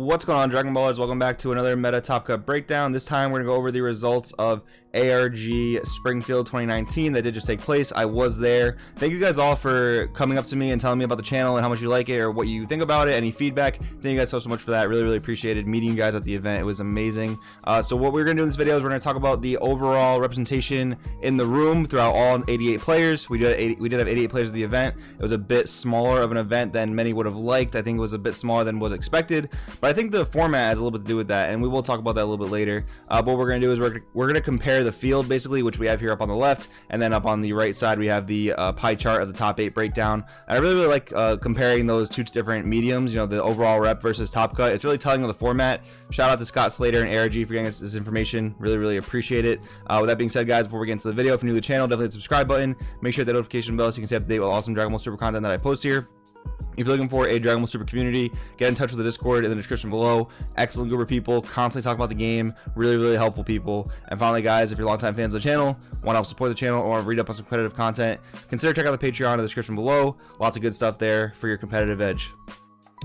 What's going on, Dragon Ballers? Welcome back to another Meta Top Cut breakdown. This time we're going to go over the results of ARG Springfield 2019 that did just take place. I was there. Thank you guys all for coming up to me and telling me about the channel and how much you like it or what you think about it, any feedback. Thank you guys so much for that. Really appreciated meeting you guys at the event. It was amazing. So what we're going to do in this video is we're going to talk about the overall representation in the room throughout all 88 players. We did have 88 players at the event. It was a bit smaller of an event than many would have liked. I think it was a bit smaller than was expected, but I think the format has a little bit to do with that, and we will talk about that a little bit later. What we're going to do is we're going to compare the field, basically, which we have here up on the left, and then up on the right side we have the pie chart of the top 8 breakdown. And I really like comparing those two different mediums, you know, the overall rep versus top cut. It's really telling of the format. Shout out to Scott Slater and ARG for getting us this information. Really appreciate it. With that being said, guys, before we get into the video, if you're new to the channel, definitely hit the subscribe button. Make sure that notification bell so you can stay up to date with awesome Dragon Ball Super content that I post here. If you're looking for a Dragon Ball Super community, get in touch with the Discord in the description below. Excellent group of people, constantly talk about the game, really helpful people. And finally, guys, if you're longtime fans of the channel, want to help support the channel, or want to read up on some competitive content, consider checking out the Patreon in the description below. Lots of good stuff there for your competitive edge.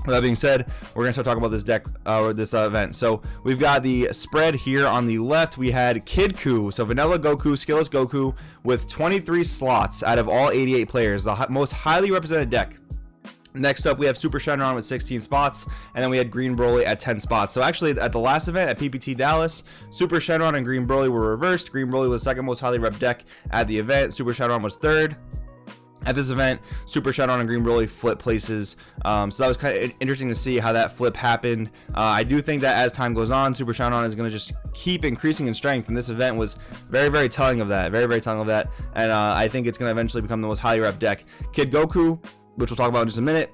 With that being said, we're going to start talking about this deck, or this event. So we've got the spread here on the left. We had Kid Ku, so Vanilla Goku, Skillless Goku, with 23 slots out of all 88 players, the most highly represented deck. Next up, we have Super Shenron with 16 spots, and then we had Green Broly at 10 spots. So actually, at the last event at PPT Dallas, Super Shenron and Green Broly were reversed. Green Broly was the second most highly rep deck at the event. Super Shenron was third. At this event, Super Shenron and Green Broly flip places, so that was kind of interesting to see how that flip happened. I do think that as time goes on, Super Shenron is going to just keep increasing in strength, and this event was very telling of that, very telling of that, and I think it's going to eventually become the most highly rep deck. Kid Goku, which we'll talk about in just a minute.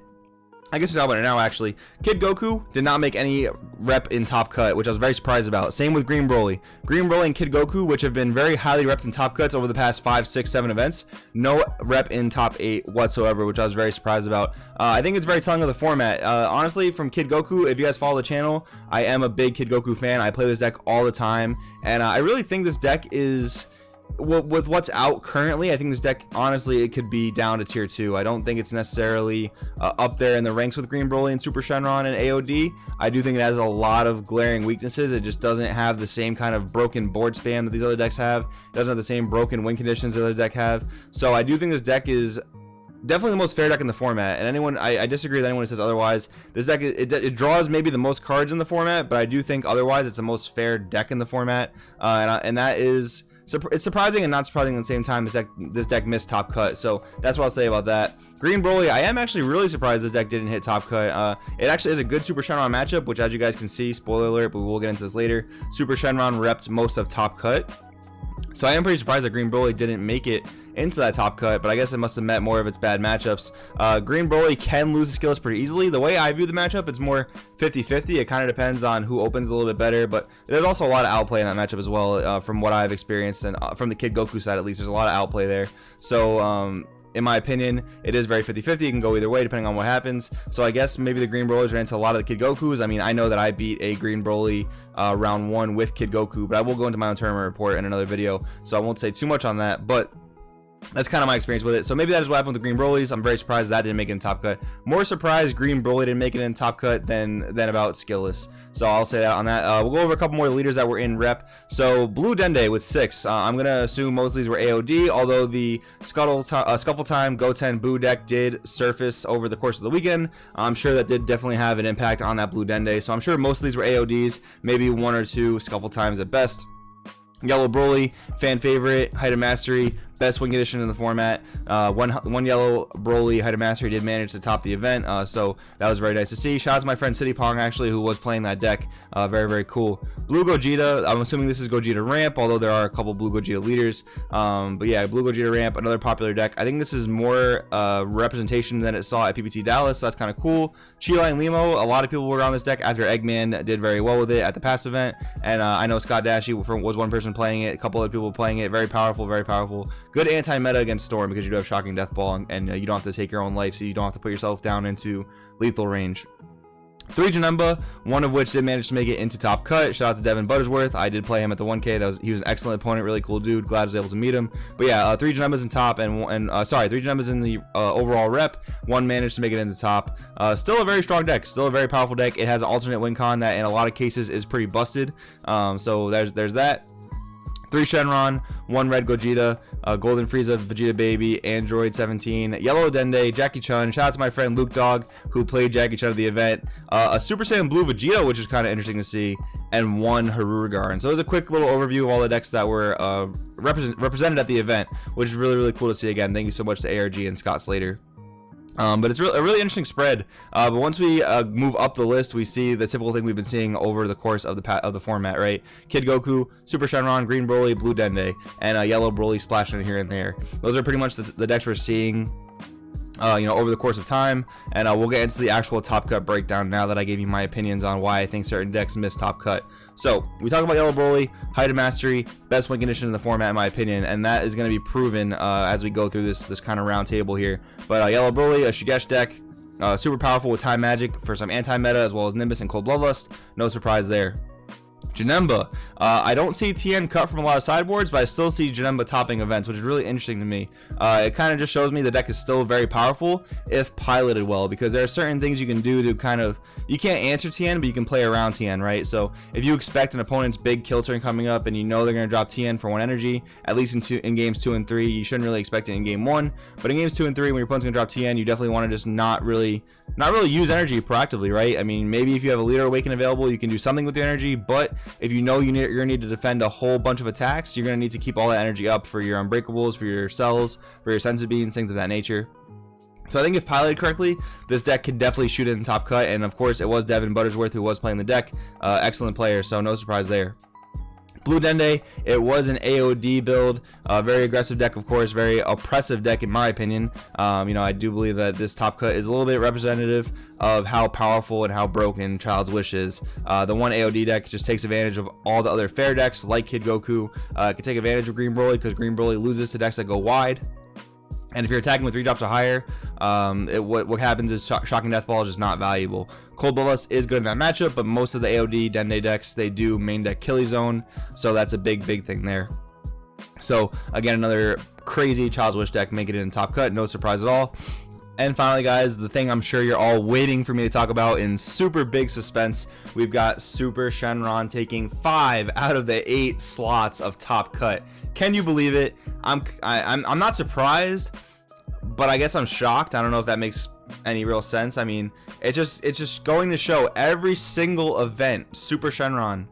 I guess we'll talk about it now, actually. Kid Goku did not make any rep in top cut, which I was very surprised about. Same with Green Broly. Green Broly and Kid Goku, which have been very highly repped in top cuts over the past 5, 6, 7 events, no rep in top 8 whatsoever, which I was very surprised about. I think it's very telling of the format. Honestly, from Kid Goku, if you guys follow the channel, I am a big Kid Goku fan. I play this deck all the time, and I really think this deck is... with what's out currently, I think this deck, honestly, it could be down to tier 2. I don't think it's necessarily up there in the ranks with Green Broly and Super Shenron and AOD. I do think it has a lot of glaring weaknesses. It just doesn't have the same kind of broken board spam that these other decks have. It doesn't have the same broken win conditions the other deck have. So I do think this deck is definitely the most fair deck in the format, and anyone I disagree with anyone who says otherwise. This deck it draws maybe the most cards in the format, but I do think otherwise it's the most fair deck in the format, and that is... it's surprising and not surprising at the same time. This deck missed top cut, so that's what I'll say about that. Green Broly, I am actually really surprised this deck didn't hit top cut. It actually is a good Super Shenron matchup, which, as you guys can see, spoiler alert, but we'll get into this later, Super Shenron repped most of top cut. So I am pretty surprised that Green Broly didn't make it into that top cut, but I guess it must have met more of its bad matchups. Green Broly can lose the skills pretty easily. The way I view the matchup, it's more 50-50. It kind of depends on who opens a little bit better, but there's also a lot of outplay in that matchup as well, from what I've experienced, and from the Kid Goku side at least, there's a lot of outplay there. So in my opinion, it is very 50-50. It can go either way depending on what happens. So I guess maybe the Green Broly's ran into a lot of the Kid Gokus. I mean, I know that I beat a Green Broly round 1 with Kid Goku, but I will go into my own tournament report in another video, so I won't say too much on that, but that's kind of my experience with it. So maybe that is what happened with the Green Brolys. I'm very surprised that didn't make it in top cut. More surprised Green Broly didn't make it in top cut than about Skillless. So I'll say that on that. We'll go over a couple more leaders that were in rep. So Blue Dende with 6. I'm going to assume most of these were AOD, although the Scuffle Time Goten Boo deck did surface over the course of the weekend. I'm sure that did definitely have an impact on that Blue Dende. So I'm sure most of these were AODs, maybe 1 or 2 Scuffle Times at best. Yellow Broly, fan favorite, height of mastery, best win condition in the format. One yellow Broly height of mastery did manage to top the event, so that was very nice to see. Shout out to my friend City Pong, actually, who was playing that deck. Very cool. Blue Gogeta, I'm assuming this is Gogeta Ramp, although there are a couple Blue Gogeta leaders. But yeah, Blue Gogeta Ramp, another popular deck. I think this is more representation than it saw at PPT Dallas, so that's kind of cool. Chi-Line Limo, a lot of people were on this deck after Eggman did very well with it at the past event, and I know Scott Dashy was one person playing it, a couple other people playing it. Very powerful. Good anti-meta against Storm, because you do have Shocking Death Ball, and you don't have to take your own life, so you don't have to put yourself down into lethal range. 3 Janemba, one of which did manage to make it into top cut. Shout out to Devin Buttersworth. I did play him at the 1K. He was an excellent opponent, really cool dude. Glad I was able to meet him. But yeah, 3 Janembas in top, and 3 Janembas in the overall rep. One managed to make it into top. Still a very strong deck, still a very powerful deck. It has an alternate win con that in a lot of cases is pretty busted. So there's that. 3 Shenron, 1 Red Gogeta, Golden Frieza, Vegeta Baby, Android 17, Yellow Dende, Jackie Chun. Shout out to my friend Luke Dog, who played Jackie Chun at the event. A Super Saiyan Blue Vegeta, which is kind of interesting to see, and 1 Harurugarn. So it was a quick little overview of all the decks that were represented at the event, which is really, really cool to see. Again, thank you so much to ARG and Scott Slater. But it's a really interesting spread. But once we move up the list, we see the typical thing we've been seeing over the course of the format, right? Kid Goku, Super Shenron, Green Broly, Blue Dende, and Yellow Broly splashing here and there. Those are pretty much the decks we're seeing, over the course of time. And we'll get into the actual top cut breakdown now that I gave you my opinions on why I think certain decks miss top cut. So we talk about Yellow Broly, height of mastery, best win condition in the format in my opinion, and that is going to be proven as we go through this kind of round table here. But Yellow Broly, a Shigesh deck, super powerful with time magic for some anti-meta, as well as Nimbus and Cold Bloodlust. No surprise there. Janemba, I don't see TN cut from a lot of sideboards, but I still see Janemba topping events, which is really interesting to me. It kind of just shows me the deck is still very powerful if piloted well, because there are certain things you can do to kind of, you can't answer TN, but you can play around TN, right? So if you expect an opponent's big kill turn coming up and you know they're going to drop TN for 1 energy, at least in games 2 and 3, you shouldn't really expect it in game 1. But in games 2 and 3, when your opponent's going to drop TN, you definitely want to just not really use energy proactively, right? I mean, maybe if you have a Leader Awaken available, you can do something with the energy, but if you know you're going to need to defend a whole bunch of attacks, you're going to need to keep all that energy up for your Unbreakables, for your Cells, for your Senzu Beans, things of that nature. So I think if piloted correctly, this deck could definitely shoot it in top cut, and of course it was Devin Buttersworth who was playing the deck. Excellent player, so no surprise there. Blue Dende, it was an AOD build, very aggressive deck, of course, very oppressive deck in my opinion. I do believe that this top cut is a little bit representative of how powerful and how broken Child's Wish is. The 1 AOD deck just takes advantage of all the other fair decks, like Kid Goku. Can take advantage of Green Broly, because Green Broly loses to decks that go wide. And if you're attacking with 3 drops or higher, what happens is Shocking Death Ball is just not valuable. Cold Bloodlust is good in that matchup, but most of the AOD Dende decks, they do main deck Killy Zone, so that's a big thing there. So again, another crazy Child's Wish deck making it in top cut, no surprise at all. And finally, guys, the thing I'm sure you're all waiting for me to talk about in super big suspense, we've got Super Shenron taking 5 out of the 8 slots of top cut. Can you believe it? I'm not surprised, but I guess I'm shocked. I don't know if that makes any real sense. I mean, it's just going to show every single event Super Shenron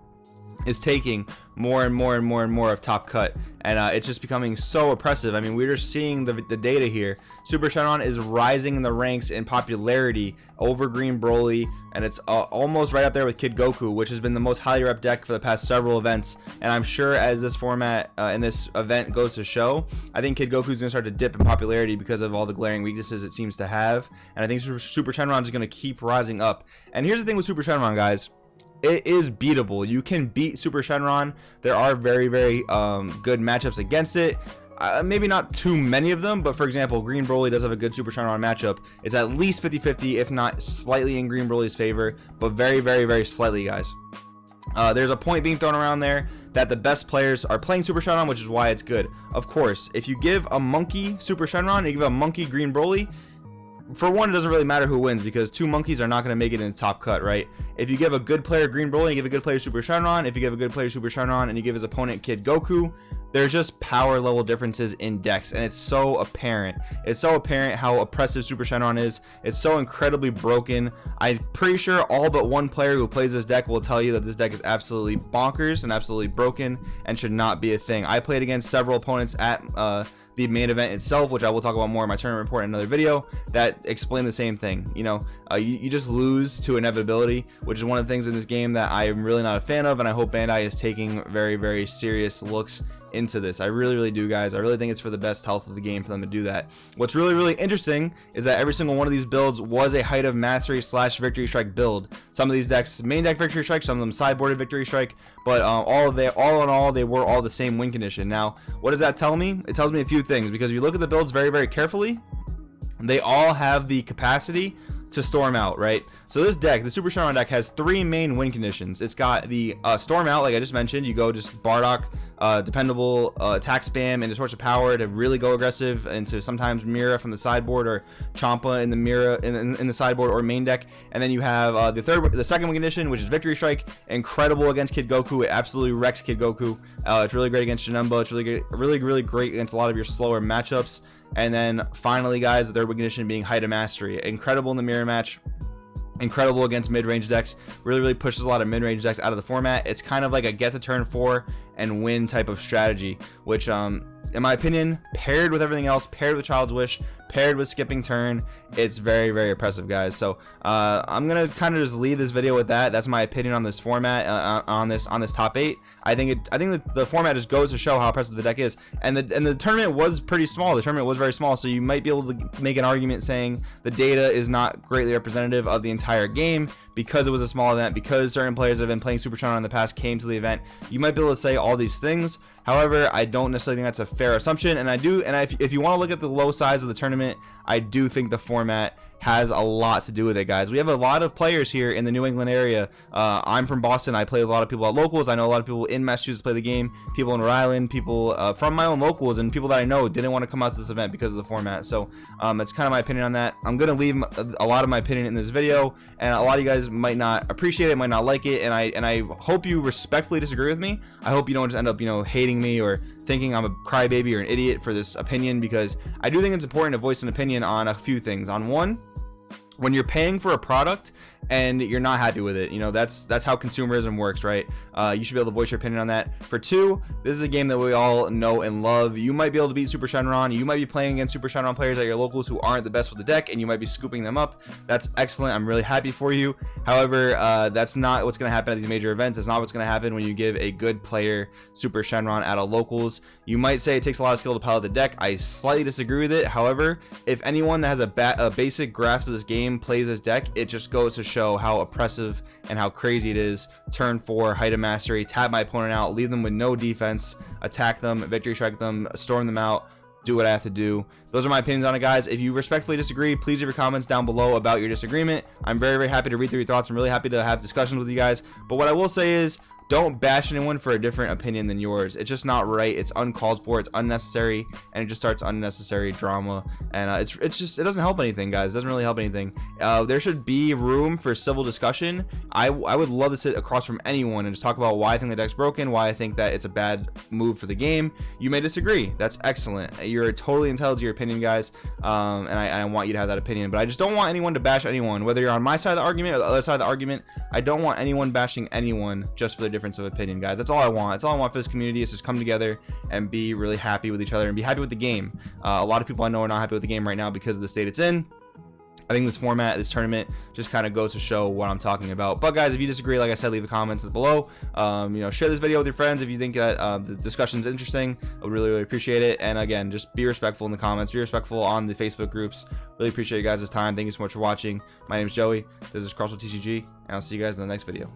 is taking more and more of top cut, and it's just becoming so oppressive. I mean, we're just seeing the data here. Super Shenron is rising in the ranks in popularity over Green Broly, and it's almost right up there with Kid Goku, which has been the most highly rep deck for the past several events. And I'm sure as this format and this event goes to show, I think Kid Goku is going to start to dip in popularity because of all the glaring weaknesses it seems to have, and I think Super Shenron is going to keep rising up. And here's the thing with Super Shenron, guys. It is beatable. You can beat Super Shenron. There are very good matchups against it. Maybe not too many of them, but for example, Green Broly does have a good Super Shenron matchup. It's at least 50-50, if not slightly in Green Broly's favor, but very slightly, guys. There's a point being thrown around there that the best players are playing Super Shenron, which is why it's good. Of course, if you give a monkey Super Shenron and you give a monkey Green Broly, for one, it doesn't really matter who wins, because 2 monkeys are not going to make it in the top cut, right? If you give a good player Green Broly and you give a good player Super Shenron, if you give a good player Super Shenron and you give his opponent Kid Goku, there's just power level differences in decks, and it's so apparent. It's so apparent how oppressive Super Shenron is. It's so incredibly broken. I'm pretty sure all but 1 player who plays this deck will tell you that this deck is absolutely bonkers and absolutely broken and should not be a thing. I played against several opponents at the main event itself, which I will talk about more in my tournament report in another video, that explain the same thing. You just lose to inevitability, which is one of the things in this game that I am really not a fan of, and I hope Bandai is taking very serious looks into this. I really do, guys. I really think it's for the best health of the game for them to do that. What's really interesting is that every single one of these builds was a height of mastery / victory strike build. Some of these decks main deck victory strike, some of them sideboarded victory strike, but all in all they were all the same win condition. Now, what does that tell me? It tells me a few things, because if you look at the builds very carefully, they all have the capacity to storm out, right? So this deck, the Super Shenron deck, has 3 main win conditions. It's got the Storm Out, like I just mentioned. You go just Bardock, dependable attack spam into Source of Power to really go aggressive, into sometimes Mira from the sideboard, or Champa in the Mira in the sideboard or main deck. And then you have the second win condition, which is Victory Strike. Incredible against Kid Goku. It absolutely wrecks Kid Goku. It's really great against Janemba. It's really great against a lot of your slower matchups. And then finally, guys, the third win condition being Height of Mastery. Incredible in the mirror match. Incredible against mid-range decks. Really pushes a lot of mid-range decks out of the format. It's kind of like a get to turn 4 and win type of strategy, which in my opinion, paired with everything else, paired with Child's Wish, paired with skipping turn, it's very impressive, guys. So I'm gonna kind of just leave this video with that. That's my opinion on this format, on this top 8. I think the format just goes to show how impressive the deck is. And the tournament was pretty small. The tournament was very small, so you might be able to make an argument saying the data is not greatly representative of the entire game because it was a small event, because certain players that have been playing Super Shenron in the past came to the event. You might be able to say all these things. However, I don't necessarily think that's a fair assumption, and if you want to look at the low size of the tournament, I do think the format has a lot to do with it, guys. We have a lot of players here in the New England area. I'm from Boston. I play with a lot of people at locals. I know a lot of people in Massachusetts play the game, people in Rhode Island, people from my own locals, and people that I know didn't want to come out to this event because of the format. So it's kind of my opinion on that. I'm going to leave a lot of my opinion in this video, and a lot of you guys might not appreciate it, might not like it, and I hope you respectfully disagree with me. I hope you don't just end up, hating me or thinking I'm a crybaby or an idiot for this opinion, because I do think it's important to voice an opinion on a few things. On one, when you're paying for a product and you're not happy with it, that's how consumerism works, right? You should be able to voice your opinion on that. For two, this is a game that we all know and love. You might be able to beat Super Shenron. You might be playing against Super Shenron players at your locals who aren't the best with the deck, and you might be scooping them up. That's excellent. I'm really happy for you. However, that's not what's going to happen at these major events. It's not what's going to happen when you give a good player Super Shenron at a locals. You might say it takes a lot of skill to pilot the deck. I slightly disagree with it. However, if anyone that has a basic grasp of this game plays this deck, it just goes to show how oppressive and how crazy it is. Turn 4, Height of Mastery, tap my opponent out, leave them with no defense, attack them, victory strike them, storm them out, do what I have to do. Those are my opinions on it, guys. If you respectfully disagree, please leave your comments down below about your disagreement. I'm very happy to read through your thoughts. I'm really happy to have discussions with you guys. But what I will say is, don't bash anyone for a different opinion than yours. It's just not right. It's uncalled for. It's unnecessary, and it just starts unnecessary drama. And it doesn't help anything, guys. It doesn't really help anything. There should be room for civil discussion. I would love to sit across from anyone and just talk about why I think the deck's broken, why I think that it's a bad move for the game. You may disagree. That's excellent. You're totally entitled to your opinion, guys. And I want you to have that opinion. But I just don't want anyone to bash anyone, whether you're on my side of the argument or the other side of the argument. I don't want anyone bashing anyone just for their difference of opinion, guys. That's all I want. That's all I want for this community, is just come together and be really happy with each other and be happy with the game. A lot of people I know are not happy with the game right now because of the state it's in. I think this format, this tournament, just kind of goes to show what I'm talking about. But guys, if you disagree, like I said, leave the comments below. Share this video with your friends if you think that the discussion's interesting. I would really appreciate it. And again, just be respectful in the comments. Be respectful on the Facebook groups. Really appreciate you guys' time. Thank you so much for watching. My name is Joey. This is Crossroad TCG, and I'll see you guys in the next video.